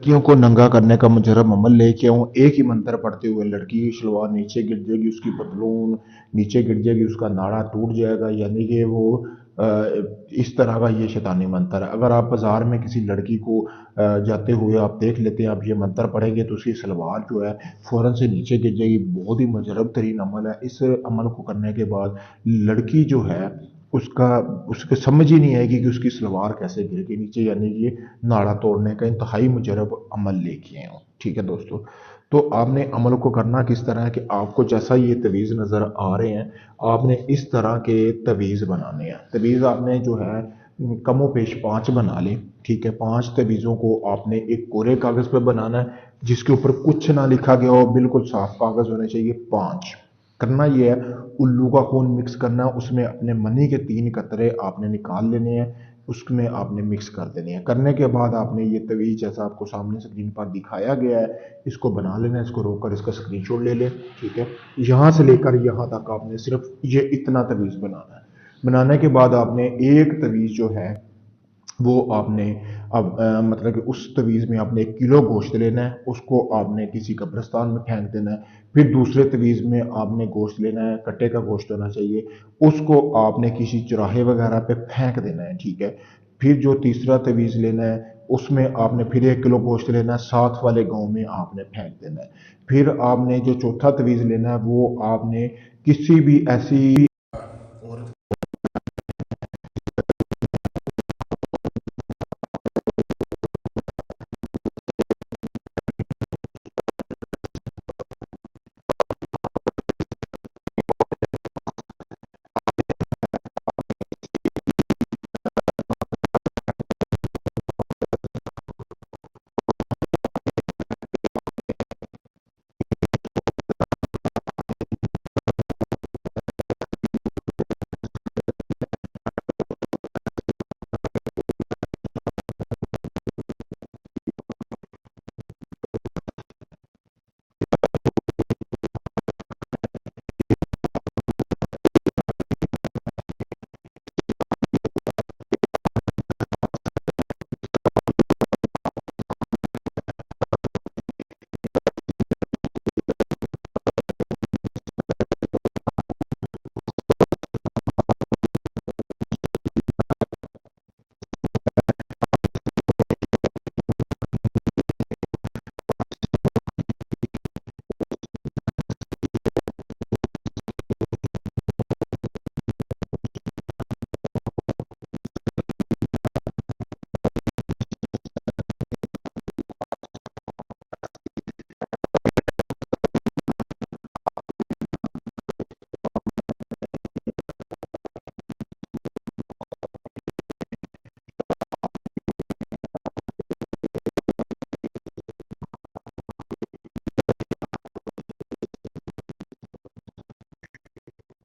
लड़कियों को नंगा करने का मुजरम अमल लेके आऊं, एक ही मंत्र पढ़ते हुए लड़की की शलवार नीचे गिर जाएगी, उसकी पतलून नीचे गिर जाएगी, उसका नाड़ा टूट जाएगा। यानी कि वो अ, इस तरह का ये शैतानी मंत्र है। अगर आप बाजार में किसी लड़की को जाते हुए आप देख लेते हैं, आप ये मंत्र पढ़ेंगे तो उसकी सलवार जो है फौरन से नीचे गिर जाएगी। बहुत ही मुजरब तरीन अमल है। इस अमल को करने के बाद लड़की जो है उसका उसको समझ ही नहीं आएगी कि उसकी सलवार कैसे गिर गई नीचे। यानी कि ये नाड़ा तोड़ने का इंतहाई मुजरब अमल लेके आए हो। ठीक है दोस्तों, तो आपने अमल को करना किस तरह है कि आपको जैसा ये तवीज़ नज़र आ रहे हैं, आपने इस तरह के तवीज़ बनाने हैं। तवीज़ आपने जो है कमो पेश 5 बना लें। ठीक है, 5 तवीज़ों को आपने एक कोरे कागज़ पर बनाना है, जिसके ऊपर कुछ ना लिखा गया हो, बिल्कुल साफ कागज़ होने चाहिए। 5 करना ये है, उल्लू का खून मिक्स करना है, उसमें अपने मनी के 3 कतरे आपने निकाल लेने हैं, उसमें आपने मिक्स कर देने हैं। करने के बाद आपने ये तवीज़ जैसा आपको सामने स्क्रीन पर दिखाया गया है, इसको बना लेना है। इसको रोक कर इसका स्क्रीनशॉट ले लें। ठीक है, यहाँ से लेकर यहाँ तक आपने सिर्फ ये इतना तवीज़ बनाना है। बनाने के बाद आपने एक तवीज़ जो है वो आपने अब मतलब कि उस तवीज़ में आपने 1 किलो गोश्त लेना है, उसको आपने किसी कब्रिस्तान में फेंक देना है। फिर दूसरे तवीज़ में आपने गोश्त लेना है, कट्टे का गोश्त होना चाहिए, उसको आपने किसी चौराहे वगैरह पे फेंक देना है। ठीक है, फिर जो तीसरा तवीज़ लेना है उसमें आपने फिर 1 किलो गोश्त लेना है, साथ वाले गांव में आपने फेंक देना है। फिर आपने जो चौथा तवीज़ लेना है वो आपने किसी भी ऐसी